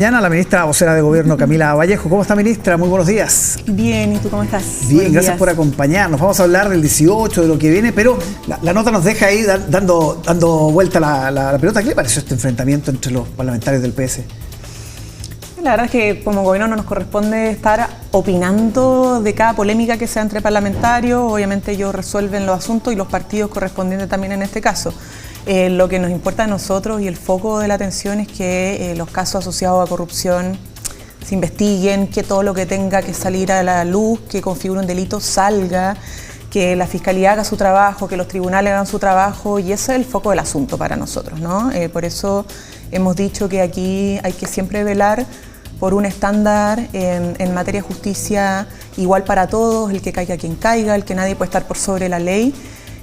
Mañana la ministra vocera de Gobierno, Camila Vallejo. ¿Cómo está, ministra? Muy buenos días. Bien, ¿y tú cómo estás? Bien, gracias por acompañarnos. Vamos a hablar del 18, de lo que viene, pero la nota nos deja ahí dando vuelta la pelota. ¿Qué le pareció este enfrentamiento entre los parlamentarios del PS? La verdad es que como gobierno no nos corresponde estar opinando de cada polémica que sea entre parlamentarios. Obviamente ellos resuelven los asuntos y los partidos correspondientes también en este caso. Lo que nos importa a nosotros y el foco de la atención es que los casos asociados a corrupción se investiguen, que todo lo que tenga que salir a la luz, que configure un delito, salga, que la Fiscalía haga su trabajo, que los tribunales hagan su trabajo, y ese es el foco del asunto para nosotros, ¿no? Por eso hemos dicho que aquí hay que siempre velar por un estándar en materia de justicia igual para todos, el que caiga quien caiga, el que nadie puede estar por sobre la ley.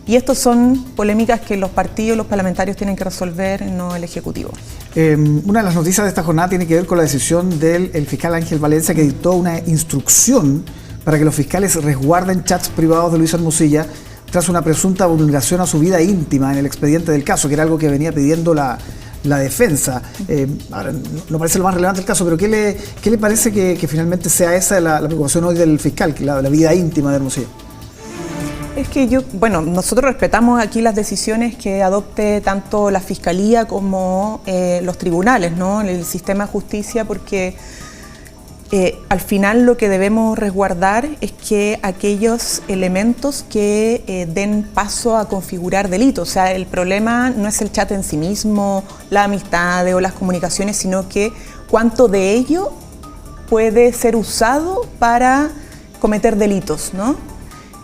Y estas son polémicas que los partidos y los parlamentarios tienen que resolver, no el Ejecutivo. Una de las noticias de esta jornada tiene que ver con la decisión del fiscal Ángel Valencia, que dictó una instrucción para que los fiscales resguarden chats privados de Luis Hermosilla tras una presunta vulneración a su vida íntima en el expediente del caso, que era algo que venía pidiendo la defensa. Ahora, no parece lo más relevante el caso, pero ¿qué le parece que finalmente sea esa la preocupación hoy del fiscal, que la vida íntima de Hermosilla? Es que nosotros respetamos aquí las decisiones que adopte tanto la Fiscalía como los tribunales, ¿no? El sistema de justicia, porque al final lo que debemos resguardar es que aquellos elementos que den paso a configurar delitos. O sea, el problema no es el chat en sí mismo, la amistad o las comunicaciones, sino que cuánto de ello puede ser usado para cometer delitos, ¿no?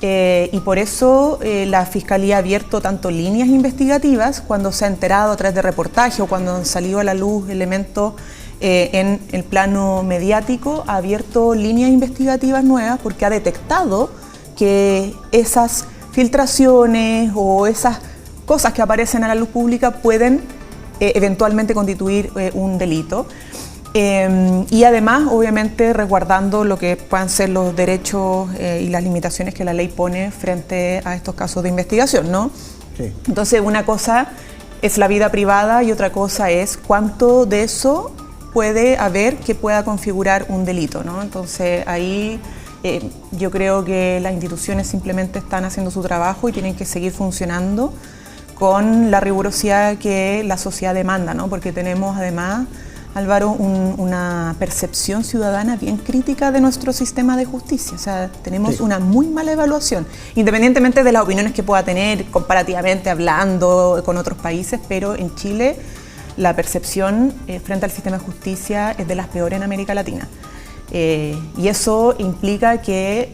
Y por eso la Fiscalía ha abierto tanto líneas investigativas cuando se ha enterado a través de reportaje o cuando han salido a la luz elementos en el plano mediático, ha abierto líneas investigativas nuevas porque ha detectado que esas filtraciones o esas cosas que aparecen a la luz pública pueden eventualmente constituir un delito. Y además, obviamente, resguardando lo que puedan ser los derechos y las limitaciones que la ley pone frente a estos casos de investigación, ¿no? Sí. Entonces, una cosa es la vida privada y otra cosa es cuánto de eso puede haber que pueda configurar un delito, ¿no? Entonces, ahí yo creo que las instituciones simplemente están haciendo su trabajo y tienen que seguir funcionando con la rigurosidad que la sociedad demanda, ¿no? Porque tenemos además, Álvaro, una percepción ciudadana bien crítica de nuestro sistema de justicia. O sea, tenemos una muy mala evaluación, independientemente de las opiniones que pueda tener comparativamente hablando con otros países, pero en Chile la percepción frente al sistema de justicia es de las peores en América Latina. Y eso implica que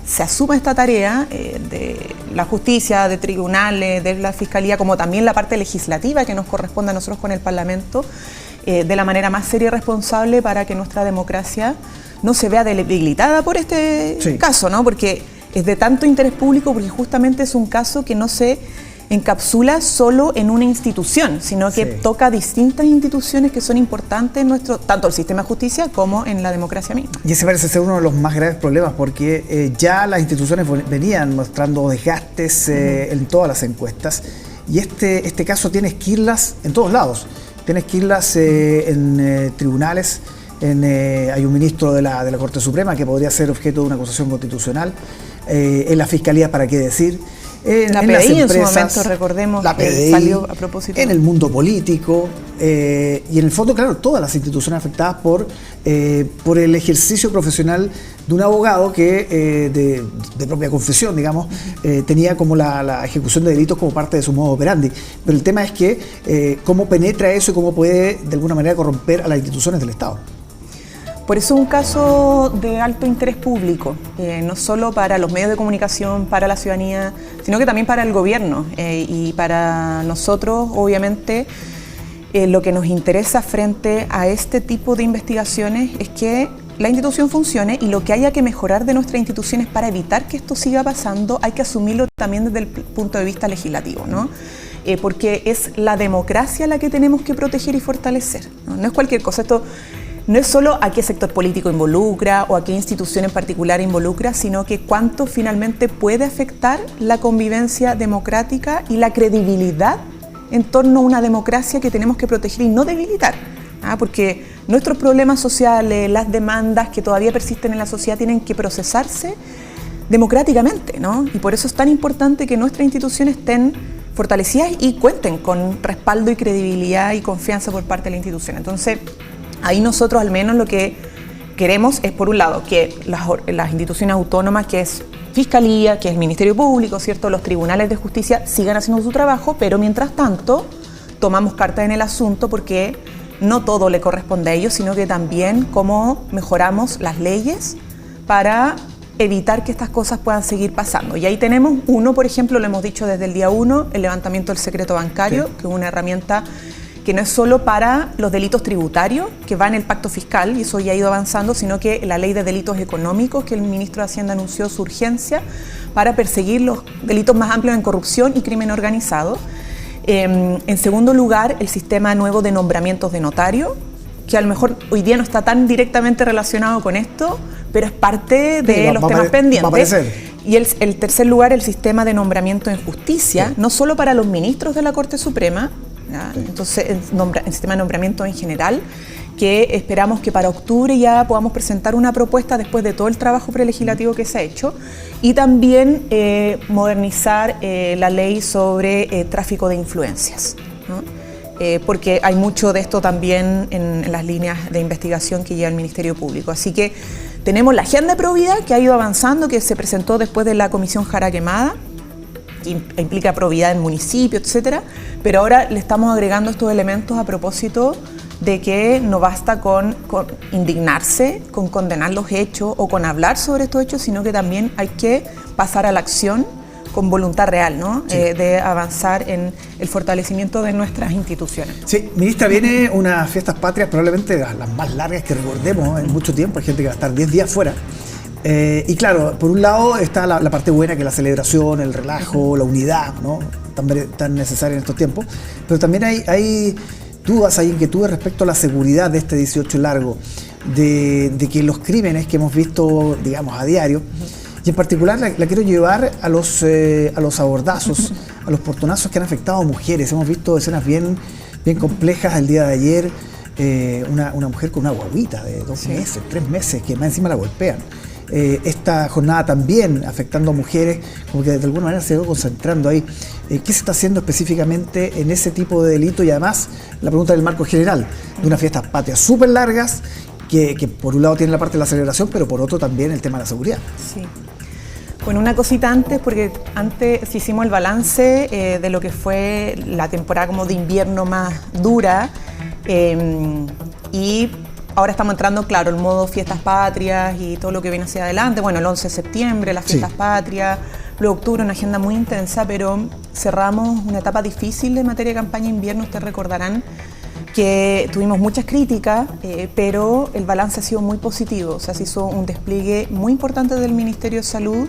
se asuma esta tarea de la justicia, de tribunales, de la Fiscalía, como también la parte legislativa que nos corresponde a nosotros con el Parlamento, de la manera más seria y responsable para que nuestra democracia no se vea debilitada por este caso, ¿no? Porque es de tanto interés público, porque justamente es un caso que no se encapsula solo en una institución, sino que toca distintas instituciones que son importantes en tanto el sistema de justicia como en la democracia misma. Y ese parece ser uno de los más graves problemas, porque ya las instituciones venían mostrando desgastes en todas las encuestas, y este caso tiene esquirlas en todos lados. Tienes que irlas en tribunales, hay un ministro de la Corte Suprema que podría ser objeto de una acusación constitucional, en la Fiscalía, ¿para qué decir? La PDI en su momento, recordemos, la PDI, salió a propósito. En el mundo político, y en el fondo, claro, todas las instituciones afectadas por el ejercicio profesional de un abogado que, de propia confesión, digamos, tenía como la ejecución de delitos como parte de su modo operandi. Pero el tema es que cómo penetra eso y cómo puede, de alguna manera, corromper a las instituciones del Estado. Por eso es un caso de alto interés público, no solo para los medios de comunicación, para la ciudadanía, sino que también para el gobierno. Y para nosotros, obviamente, lo que nos interesa frente a este tipo de investigaciones es que la institución funcione, y lo que haya que mejorar de nuestras instituciones para evitar que esto siga pasando, hay que asumirlo también desde el punto de vista legislativo, ¿no? Porque es la democracia la que tenemos que proteger y fortalecer, ¿no? No es cualquier cosa. Esto no es solo a qué sector político involucra o a qué institución en particular involucra, sino que cuánto finalmente puede afectar la convivencia democrática y la credibilidad en torno a una democracia que tenemos que proteger y no debilitar. Porque nuestros problemas sociales, las demandas que todavía persisten en la sociedad tienen que procesarse democráticamente, ¿no? Y por eso es tan importante que nuestras instituciones estén fortalecidas y cuenten con respaldo y credibilidad y confianza por parte de la institución. Entonces, ahí nosotros al menos lo que queremos es, por un lado, que las instituciones autónomas, que es Fiscalía, que es el Ministerio Público, ¿cierto?, los tribunales de justicia, sigan haciendo su trabajo, pero mientras tanto tomamos cartas en el asunto porque no todo le corresponde a ellos, sino que también cómo mejoramos las leyes para evitar que estas cosas puedan seguir pasando. Y ahí tenemos uno, por ejemplo, lo hemos dicho desde el día 1, el levantamiento del secreto bancario, sí, que es una herramienta que no es solo para los delitos tributarios, que va en el pacto fiscal, y eso ya ha ido avanzando, sino que la ley de delitos económicos, que el ministro de Hacienda anunció su urgencia para perseguir los delitos más amplios en corrupción y crimen organizado. En segundo lugar, el sistema nuevo de nombramientos de notario, que a lo mejor hoy día no está tan directamente relacionado con esto, pero es parte de los temas pendientes. Y el tercer lugar, el sistema de nombramiento en justicia, sí, no solo para los ministros de la Corte Suprema, sí, entonces el sistema de nombramiento en general, que esperamos que para octubre ya podamos presentar una propuesta después de todo el trabajo prelegislativo que se ha hecho, y también modernizar la ley sobre tráfico de influencias, ¿no? Porque hay mucho de esto también en las líneas de investigación que lleva el Ministerio Público. Así que tenemos la agenda de probidad que ha ido avanzando, que se presentó después de la Comisión Jara Quemada, que implica probidad en municipios, etcétera, pero ahora le estamos agregando estos elementos a propósito de que no basta con indignarse, con condenar los hechos o con hablar sobre estos hechos, sino que también hay que pasar a la acción con voluntad real, ¿no? Sí. De avanzar en el fortalecimiento de nuestras instituciones. Sí, ministra, viene unas fiestas patrias probablemente las más largas que recordemos en mucho tiempo. Hay gente que va a estar 10 días fuera. Y claro, por un lado está la parte buena, que es la celebración, el relajo, la unidad, ¿no?, tan necesaria en estos tiempos. Pero también hay dudas, hay inquietudes respecto a la seguridad de este 18 largo, de que los crímenes que hemos visto, digamos, a diario, y en particular la quiero llevar a los abordazos, a los portonazos que han afectado a mujeres. Hemos visto escenas bien complejas el día de ayer, una mujer con una guaguita de 2 meses, 3 meses, que más encima la golpean. Esta jornada también afectando a mujeres, como que de alguna manera se va concentrando ahí. ¿Qué se está haciendo específicamente en ese tipo de delito? Y además, la pregunta del marco general, de unas fiestas patrias súper largas, que por un lado tiene la parte de la celebración, pero por otro también el tema de la seguridad. Sí. Bueno, una cosita antes, porque antes hicimos el balance de lo que fue la temporada como de invierno más dura, y ahora estamos entrando, claro, el modo fiestas patrias y todo lo que viene hacia adelante. Bueno, el 11 de septiembre, las fiestas patrias, luego octubre, una agenda muy intensa, pero cerramos una etapa difícil en materia de campaña invierno. Ustedes recordarán que tuvimos muchas críticas, pero el balance ha sido muy positivo. O sea, se hizo un despliegue muy importante del Ministerio de Salud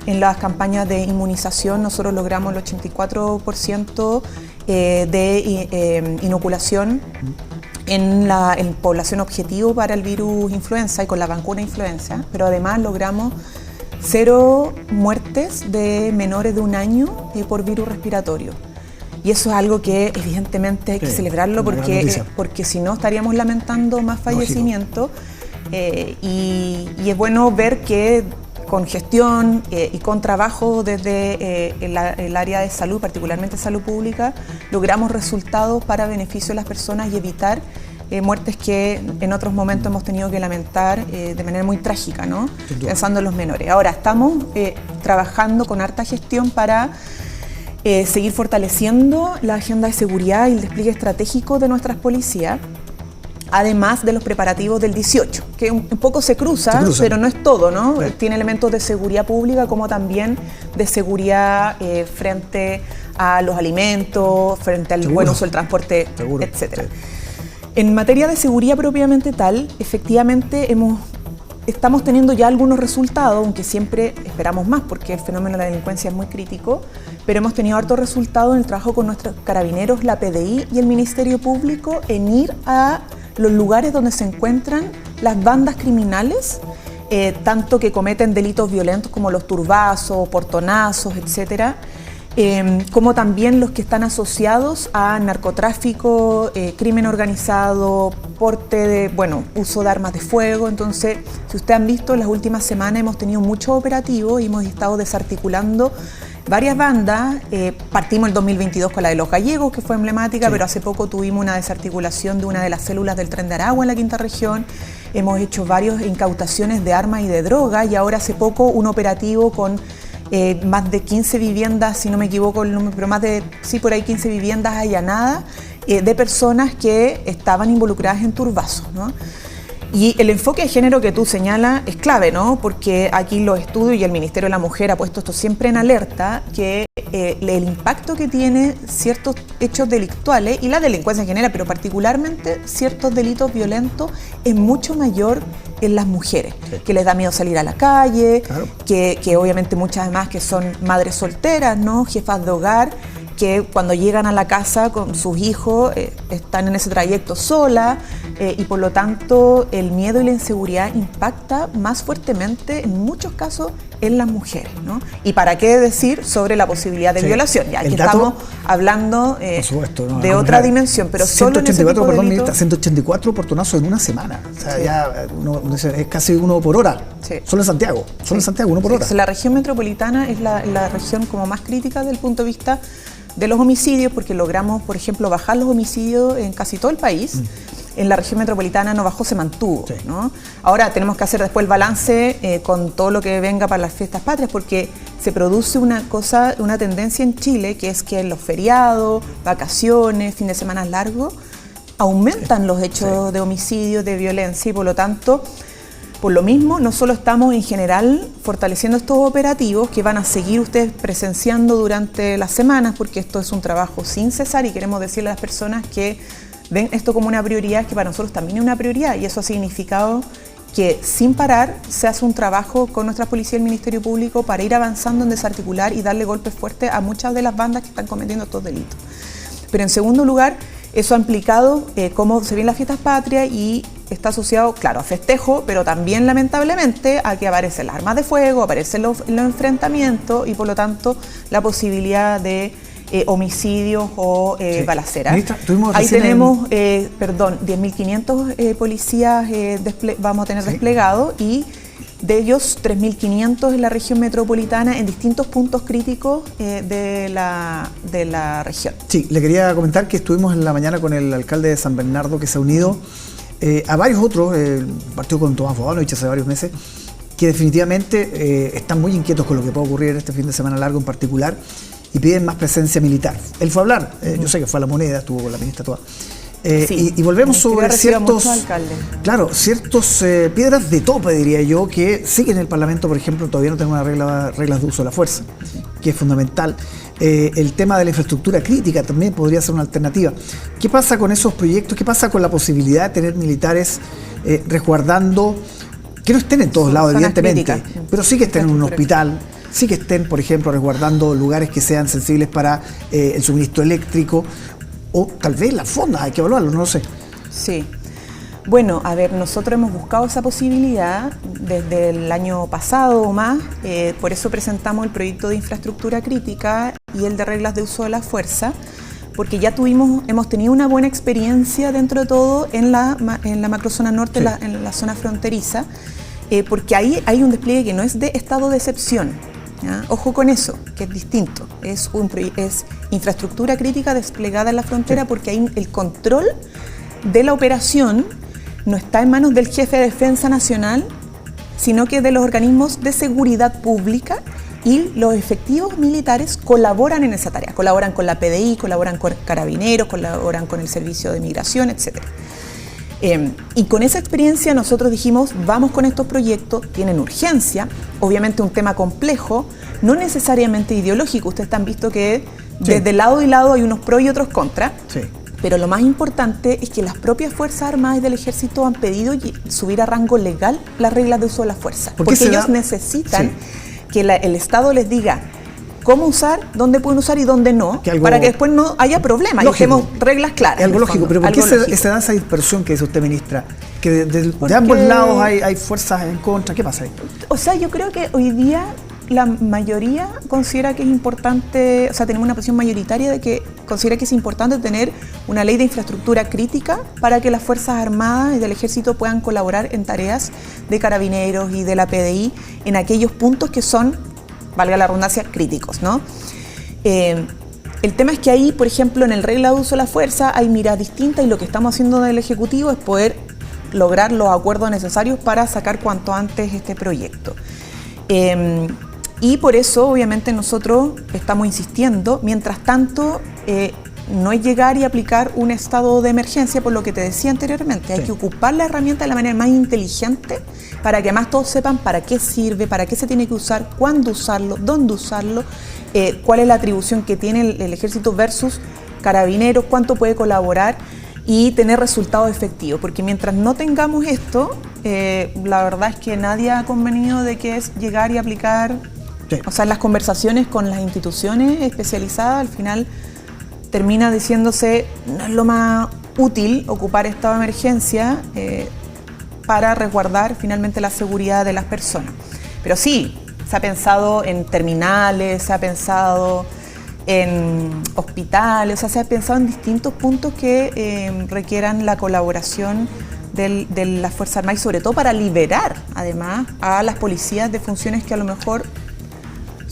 en las campañas de inmunización. Nosotros logramos el 84% de inoculación en población objetivo para el virus influenza y con la vacuna influenza, pero además logramos 0 muertes de menores de 1 año por virus respiratorio. Y eso es algo que evidentemente hay que celebrarlo, porque si no estaríamos lamentando más fallecimientos. Y es bueno ver que con gestión y con trabajo desde el área de salud, particularmente salud pública, logramos resultados para beneficio de las personas y evitar muertes que en otros momentos hemos tenido que lamentar de manera muy trágica, ¿no? Pensando en los menores. Ahora estamos trabajando con harta gestión para seguir fortaleciendo la agenda de seguridad y el despliegue estratégico de nuestras policías, además de los preparativos del 18, que un poco se cruza, pero no es todo, ¿no? Sí. Tiene elementos de seguridad pública como también de seguridad frente a los alimentos, frente al buen uso del transporte, etcétera. Sí. En materia de seguridad propiamente tal, efectivamente estamos teniendo ya algunos resultados, aunque siempre esperamos más porque el fenómeno de la delincuencia es muy crítico, pero hemos tenido hartos resultados en el trabajo con nuestros carabineros, la PDI y el Ministerio Público en ir a los lugares donde se encuentran las bandas criminales, tanto que cometen delitos violentos como los turbazos, portonazos, etcétera, como también los que están asociados a narcotráfico, crimen organizado, porte de, uso de armas de fuego. Entonces, si ustedes han visto, en las últimas semanas hemos tenido muchos operativos y hemos estado desarticulando varias bandas. Partimos el 2022 con la de los gallegos, que fue emblemática, sí. Pero hace poco tuvimos una desarticulación de una de las células del Tren de Aragua en la Quinta Región. Hemos hecho varias incautaciones de armas y de drogas, y ahora hace poco un operativo con más de 15 viviendas, si no me equivoco el número, pero por ahí 15 viviendas allanadas de personas que estaban involucradas en turbazos, ¿no? Y el enfoque de género que tú señalas es clave, ¿no? Porque aquí los estudios y el Ministerio de la Mujer ha puesto esto siempre en alerta, que el impacto que tiene ciertos hechos delictuales y la delincuencia en general, pero particularmente ciertos delitos violentos, es mucho mayor en las mujeres, sí. Que les da miedo salir a la calle, claro. que obviamente muchas más que son madres solteras, ¿no? Jefas de hogar, que cuando llegan a la casa con sus hijos están en ese trayecto sola, y por lo tanto el miedo y la inseguridad impacta más fuertemente en muchos casos en las mujeres, ¿no? Y para qué decir sobre la posibilidad de violación, ya aquí estamos hablando de otra dimensión, pero 184, solo en ese tipo de 184 portonazos en una semana, o sea, sí. Ya es casi uno por hora, sí. Solo en Santiago, sí. En Santiago, uno por hora. La región metropolitana es la región como más crítica desde el punto de vista de los homicidios, porque logramos, por ejemplo, bajar los homicidios en casi todo el país. En la región metropolitana no bajó, se mantuvo, sí. ¿No? Ahora tenemos que hacer después el balance con todo lo que venga para las fiestas patrias, porque se produce una tendencia en Chile, que es que en los feriados, vacaciones, fin de semana largos, aumentan sí. Los hechos sí. De homicidios, de violencia, y por lo tanto, por lo mismo, no solo estamos en general fortaleciendo estos operativos que van a seguir ustedes presenciando durante las semanas, porque esto es un trabajo sin cesar, y queremos decirle a las personas que ven esto como una prioridad, que para nosotros también es una prioridad, y eso ha significado que sin parar se hace un trabajo con nuestra policía y el Ministerio Público para ir avanzando en desarticular y darle golpes fuertes a muchas de las bandas que están cometiendo estos delitos. Pero en segundo lugar, eso ha implicado cómo se ven las fiestas patrias, y está asociado, claro, a festejo, pero también lamentablemente a que aparecen las armas de fuego, aparecen los enfrentamientos, y por lo tanto la posibilidad de homicidios o sí. Balaceras. Ahí tenemos, 10.500 policías vamos a tener sí. Desplegados, y de ellos 3.500 en la región metropolitana en distintos puntos críticos de la región. Sí, le quería comentar que estuvimos en la mañana con el alcalde de San Bernardo, que se ha unido a varios otros, partió con Tomás Bodanovich hace varios meses, que definitivamente están muy inquietos con lo que puede ocurrir este fin de semana largo en particular, y piden más presencia militar. Él fue a hablar, yo sé que fue a La Moneda, estuvo con la ministra toda. Sí, y volvemos sobre ciertos piedras de tope, diría yo, que siguen en el Parlamento. Por ejemplo, todavía no tenemos reglas de uso de la fuerza, que es fundamental. El tema de la infraestructura crítica también podría ser una alternativa. ¿Qué pasa con esos proyectos? ¿Qué pasa con la posibilidad de tener militares resguardando, que no estén en todos lados, evidentemente, críticas, pero sí que estén en un hospital, sí que estén, por ejemplo, resguardando lugares que sean sensibles para el suministro eléctrico, o tal vez las fondas, hay que evaluarlo, no lo sé. Sí. Bueno, a ver, nosotros hemos buscado esa posibilidad desde el año pasado o más, por eso presentamos el proyecto de infraestructura crítica y el de reglas de uso de la fuerza, porque ya hemos tenido una buena experiencia dentro de todo en la macrozona norte, sí. en la zona fronteriza, porque ahí hay un despliegue que no es de estado de excepción. ¿Ya? Ojo con eso, que es distinto, es infraestructura crítica desplegada en la frontera, sí. Porque ahí el control de la operación no está en manos del jefe de defensa nacional, sino que de los organismos de seguridad pública, y los efectivos militares colaboran en esa tarea, colaboran con la PDI, colaboran con Carabineros, colaboran con el Servicio de Migración, etc. Y con esa experiencia nosotros dijimos, vamos con estos proyectos, tienen urgencia, obviamente un tema complejo, no necesariamente ideológico. Ustedes han visto que sí. Desde lado y lado hay unos pros y otros contra, sí. Pero lo más importante es que las propias Fuerzas Armadas y del Ejército han pedido subir a rango legal las reglas de uso de la fuerza, porque ellos necesitan que el Estado les diga cómo usar, dónde pueden usar y dónde no, para que después no haya problemas, y dejemos reglas claras. Es algo lógico, pero ¿por qué se da esa dispersión que dice usted, ministra? Que de ambos lados hay fuerzas en contra, ¿qué pasa ahí? O sea, yo creo que hoy día la mayoría considera que es importante, o sea, tenemos una posición mayoritaria de que considera que es importante tener una ley de infraestructura crítica para que las Fuerzas Armadas y del Ejército puedan colaborar en tareas de carabineros y de la PDI en aquellos puntos que son, valga la redundancia, críticos, ¿no? El tema es que ahí, por ejemplo, en el regla de uso de la fuerza hay miradas distintas y lo que estamos haciendo del Ejecutivo es poder lograr los acuerdos necesarios para sacar cuanto antes este proyecto. Y por eso, obviamente, nosotros estamos insistiendo. Mientras tanto, no es llegar y aplicar un estado de emergencia, por lo que te decía anteriormente. Hay que ocupar la herramienta de la manera más inteligente para que además todos sepan para qué sirve, para qué se tiene que usar, cuándo usarlo, dónde usarlo, cuál es la atribución que tiene el Ejército versus Carabineros, cuánto puede colaborar y tener resultados efectivos. Porque mientras no tengamos esto, la verdad es que nadie ha convenido de que es llegar y aplicar. Sí. O sea, las conversaciones con las instituciones especializadas al final termina diciéndose no es lo más útil ocupar estado de emergencia para resguardar finalmente la seguridad de las personas. Pero sí, se ha pensado en terminales, se ha pensado en hospitales, o sea, se ha pensado en distintos puntos que requieran la colaboración de las Fuerzas Armadas y sobre todo para liberar además a las policías de funciones que a lo mejor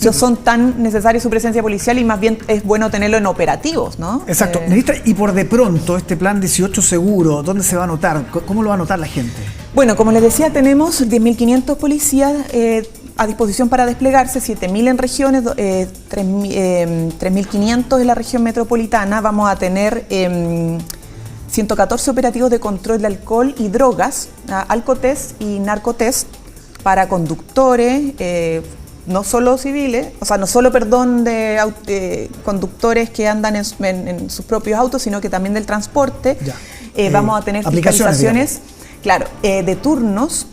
no son tan necesarias su presencia policial y más bien es bueno tenerlo en operativos, ¿no? Exacto. Ministra, y por de pronto, este plan 18 seguro, ¿dónde se va a anotar? ¿Cómo lo va a anotar la gente? Bueno, como les decía, tenemos 10.500 policías a disposición para desplegarse, 7.000 en regiones, 3.500 en la región metropolitana. Vamos a tener 114 operativos de control de alcohol y drogas, alcotest y narcotest para conductores, no solo civiles, o sea, no solo, de conductores que andan en sus propios autos, sino que también del transporte. Vamos a tener fiscalizaciones, claro, de turnos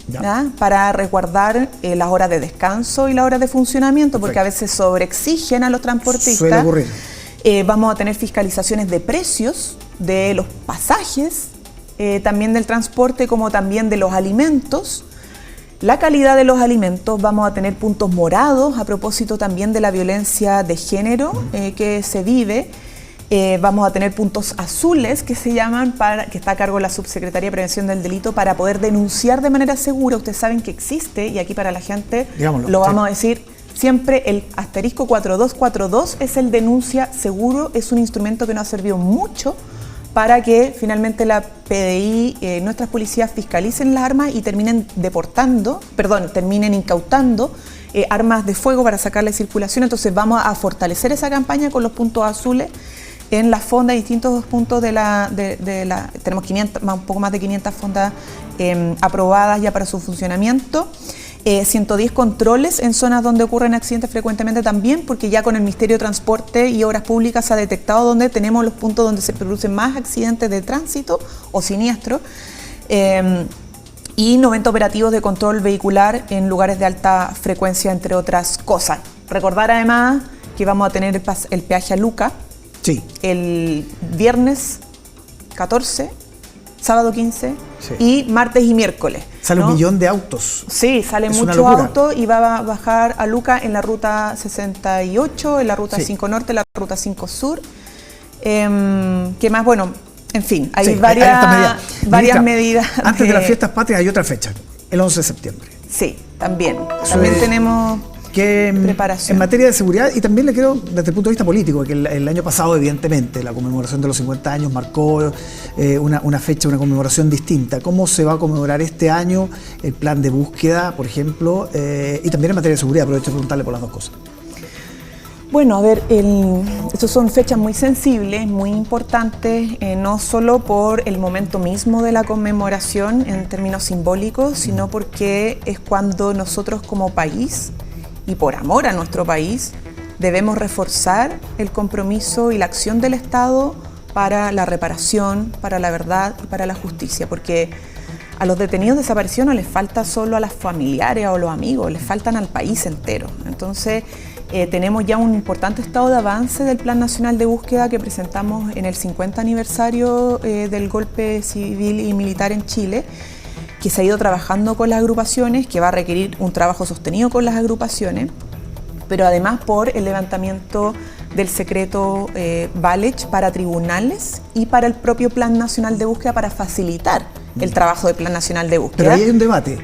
para resguardar las horas de descanso y las horas de funcionamiento, porque a veces sobreexigen a los transportistas. Suele ocurrir. Vamos a tener fiscalizaciones de precios de los pasajes, también del transporte, como también de los alimentos. La calidad de los alimentos, vamos a tener puntos morados a propósito también de la violencia de género que se vive. Vamos a tener puntos azules que se llaman, que está a cargo de la Subsecretaría de Prevención del Delito, para poder denunciar de manera segura. Ustedes saben que existe, y aquí para la gente lo vamos a decir siempre, el asterisco 4242 es el denuncia seguro, es un instrumento que nos ha servido mucho para que finalmente la PDI, nuestras policías fiscalicen las armas y terminen incautando armas de fuego para sacarle circulación. Entonces vamos a fortalecer esa campaña con los puntos azules en las fondas, distintos puntos tenemos 500, un poco más de 500 fondas aprobadas ya para su funcionamiento. 110 controles en zonas donde ocurren accidentes frecuentemente también, porque ya con el Ministerio de Transporte y Obras Públicas se ha detectado donde tenemos los puntos donde se producen más accidentes de tránsito o siniestros, y 90 operativos de control vehicular en lugares de alta frecuencia, entre otras cosas. Recordar además que vamos a tener el peaje a Luca el viernes 14, sábado 15 y martes y miércoles. Sale 1 millón de autos. Sí, salen muchos autos y va a bajar a Luca en la ruta 68, en la ruta 5 Norte, en la ruta 5 Sur. ¿Qué más? Bueno, en fin, hay varias medidas. Antes de las fiestas patrias hay otra fecha, el 11 de septiembre. Sí, también tenemos preparación. En materia de seguridad, y también le quiero, desde el punto de vista político, que el año pasado, evidentemente, la conmemoración de los 50 años marcó una fecha, una conmemoración distinta. ¿Cómo se va a conmemorar este año el plan de búsqueda, por ejemplo, y también en materia de seguridad? Aprovecho de preguntarle por las dos cosas. Bueno, a ver, estas son fechas muy sensibles, muy importantes, no solo por el momento mismo de la conmemoración en términos simbólicos, sino porque es cuando nosotros como país, y por amor a nuestro país, debemos reforzar el compromiso y la acción del Estado para la reparación, para la verdad y para la justicia, porque a los detenidos desaparecidos no les falta solo a las familiares o los amigos, les faltan al país entero. Entonces, tenemos ya un importante estado de avance del Plan Nacional de Búsqueda que presentamos en el 50 aniversario del golpe civil y militar en Chile, que se ha ido trabajando con las agrupaciones, que va a requerir un trabajo sostenido con las agrupaciones. pero además por el levantamiento del secreto Valech para tribunales y para el propio Plan Nacional de Búsqueda para facilitar el trabajo del Plan Nacional de Búsqueda. Pero ahí hay un debate,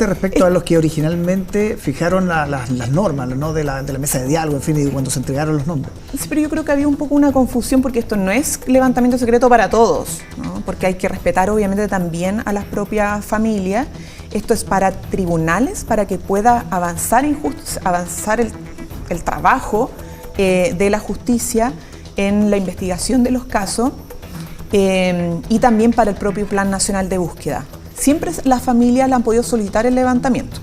respecto a los que originalmente fijaron las normas, ¿no? de la mesa de diálogo, en fin, y cuando se entregaron los nombres. Sí, pero yo creo que había un poco una confusión porque esto no es levantamiento secreto para todos, ¿no? Porque hay que respetar obviamente también a las propias familias. Esto es para tribunales, para que pueda avanzar el trabajo de la justicia en la investigación de los casos. Y también para el propio Plan Nacional de Búsqueda. Siempre las familias le han podido solicitar el levantamiento,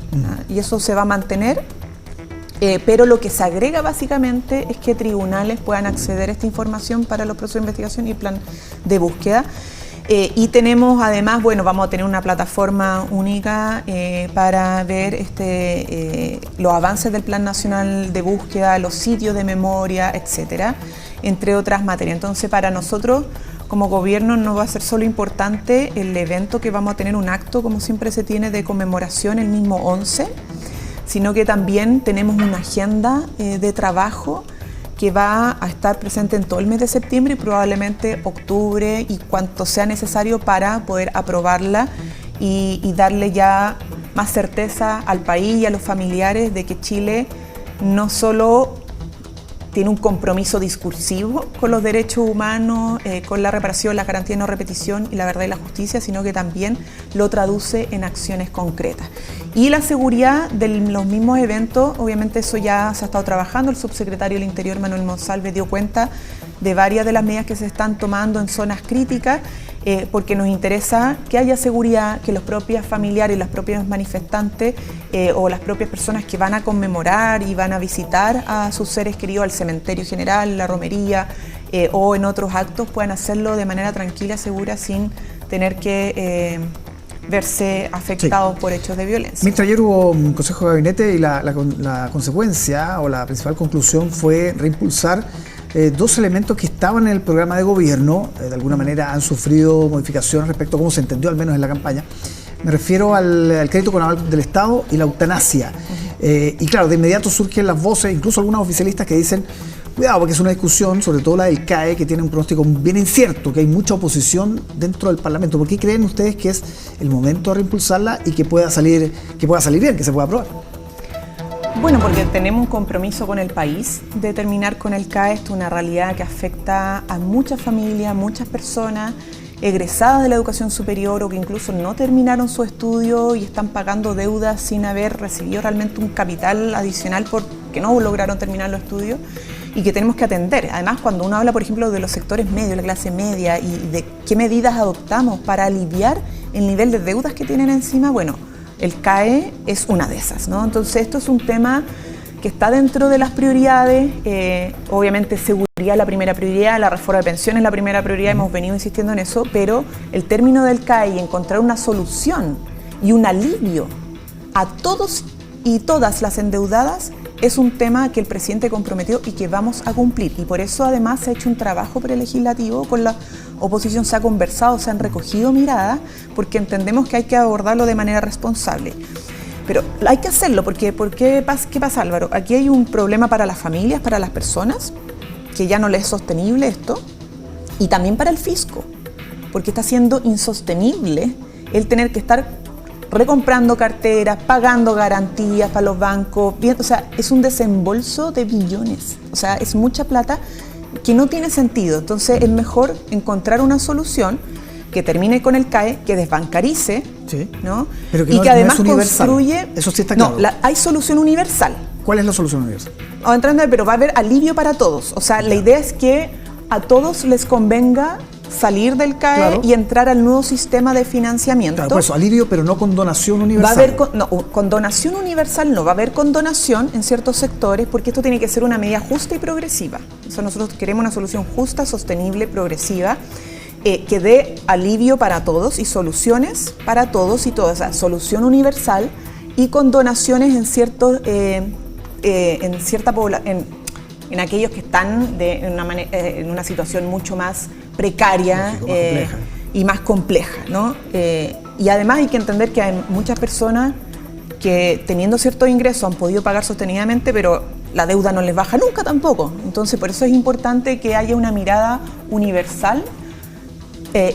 y eso se va a mantener, pero lo que se agrega básicamente es que tribunales puedan acceder a esta información para los procesos de investigación y plan de búsqueda. Y tenemos además, vamos a tener una plataforma única para ver los avances del Plan Nacional de Búsqueda, los sitios de memoria, etcétera, entre otras materias. Entonces, para nosotros, como gobierno, no va a ser solo importante el evento, que vamos a tener un acto, como siempre se tiene, de conmemoración el mismo 11, sino que también tenemos una agenda de trabajo que va a estar presente en todo el mes de septiembre y probablemente octubre y cuanto sea necesario para poder aprobarla y darle ya más certeza al país y a los familiares de que Chile no solo tiene un compromiso discursivo con los derechos humanos, con la reparación, la garantía de no repetición y la verdad y la justicia, sino que también lo traduce en acciones concretas. Y la seguridad de los mismos eventos, obviamente eso ya se ha estado trabajando. El subsecretario del Interior, Manuel Monsalve, dio cuenta de varias de las medidas que se están tomando en zonas críticas, porque nos interesa que haya seguridad, que los propios familiares, las propias manifestantes o las propias personas que van a conmemorar y van a visitar a sus seres queridos al cementerio general, la romería o en otros actos puedan hacerlo de manera tranquila, segura, sin tener que verse afectados por hechos de violencia. Mientras ayer hubo un Consejo de Gabinete y la consecuencia o la principal conclusión fue reimpulsar dos elementos que estaban en el programa de gobierno, de alguna manera han sufrido modificaciones respecto a cómo se entendió, al menos en la campaña. Me refiero al crédito con aval del Estado y la eutanasia. Y claro, de inmediato surgen las voces, incluso algunos oficialistas que dicen, cuidado, porque es una discusión, sobre todo la del CAE, que tiene un pronóstico bien incierto, que hay mucha oposición dentro del Parlamento. ¿Por qué creen ustedes que es el momento de reimpulsarla y que pueda salir bien, que se pueda aprobar? Bueno, porque tenemos un compromiso con el país de terminar con el CAE. Esto es una realidad que afecta a muchas familias, muchas personas egresadas de la educación superior o que incluso no terminaron su estudio y están pagando deudas sin haber recibido realmente un capital adicional porque no lograron terminar los estudios y que tenemos que atender. Además, cuando uno habla, por ejemplo, de los sectores medios, la clase media y de qué medidas adoptamos para aliviar el nivel de deudas que tienen encima, el CAE es una de esas, ¿no? Entonces, esto es un tema que está dentro de las prioridades. Obviamente, seguridad es la primera prioridad, la reforma de pensiones es la primera prioridad, hemos venido insistiendo en eso, pero el término del CAE y encontrar una solución y un alivio a todos y todas las endeudadas es un tema que el presidente comprometió y que vamos a cumplir. Y por eso, además, se ha hecho un trabajo prelegislativo con la oposición, se ha conversado, se han recogido miradas, porque entendemos que hay que abordarlo de manera responsable. Pero hay que hacerlo, porque ¿qué pasa, Álvaro? Aquí hay un problema para las familias, para las personas, que ya no les es sostenible esto, y también para el fisco, porque está siendo insostenible el tener que estar recomprando carteras, pagando garantías para los bancos, o sea, es un desembolso de billones, o sea, es mucha plata que no tiene sentido. Entonces es mejor encontrar una solución que termine con el CAE, que desbancarice, sí, ¿no? Pero que y no, que además no es universal. construye... Eso sí está claro. No, hay solución universal. ¿Cuál es la solución universal? Pero va a haber alivio para todos. O sea, la idea es que a todos les convenga salir del CAE, claro, y entrar al nuevo sistema de financiamiento. Claro, por eso, alivio, pero no con donación universal. Va a haber con donación universal no, va a haber con donación en ciertos sectores, porque esto tiene que ser una medida justa y progresiva. O sea, nosotros queremos una solución justa, sostenible, progresiva, que dé alivio para todos y soluciones para todos y todas. O sea, solución universal y con donaciones en aquellos que están en una situación mucho más precaria, y más compleja, ¿no? Y además hay que entender que hay muchas personas que teniendo ciertos ingresos han podido pagar sostenidamente, pero la deuda no les baja nunca tampoco. Entonces, por eso es importante que haya una mirada universal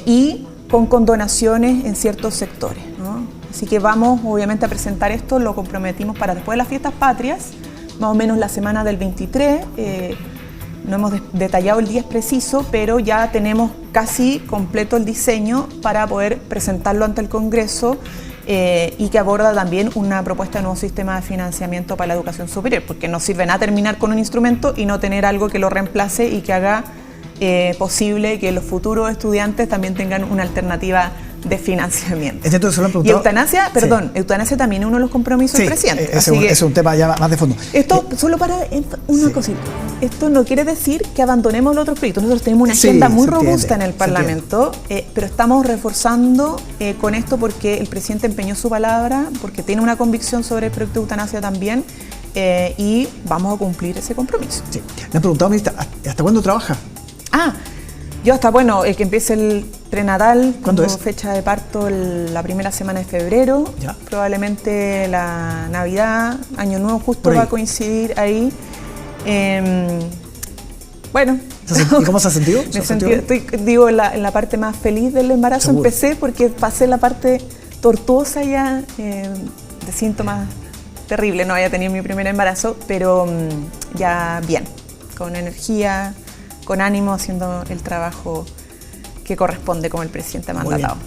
y con condonaciones en ciertos sectores, ¿no? Así que vamos, obviamente, a presentar esto, lo comprometimos para después de las fiestas patrias, más o menos la semana del 23. No hemos detallado el día preciso, pero ya tenemos casi completo el diseño para poder presentarlo ante el Congreso y que aborda también una propuesta de nuevo sistema de financiamiento para la educación superior, porque no sirve nada terminar con un instrumento y no tener algo que lo reemplace y que haga posible que los futuros estudiantes también tengan una alternativa de financiamiento. Entonces, se lo han preguntado. Y eutanasia, perdón, sí. Eutanasia también es uno de los compromisos del presidente. Es un tema ya más de fondo. Esto, solo para una cosita, esto no quiere decir que abandonemos los otros proyectos. Nosotros tenemos una agenda muy robusta en el Parlamento, pero estamos reforzando con esto porque el presidente empeñó su palabra, porque tiene una convicción sobre el proyecto de eutanasia también, y vamos a cumplir ese compromiso. Sí. Me han preguntado, ministra, ¿hasta cuándo trabaja? Yo hasta, que empiece el prenatal. ¿Cuándo es? Fecha de parto la primera semana de febrero. ¿Ya? Probablemente la Navidad, Año Nuevo justo va a coincidir ahí. ¿Y cómo se ha sentido? Estoy en la parte más feliz del embarazo. ¿Seguro? Empecé porque pasé la parte tortuosa ya, de síntomas terribles. No había tenido mi primer embarazo, pero ya bien, con energía, con ánimo, haciendo el trabajo que corresponde como el presidente ha mandatado.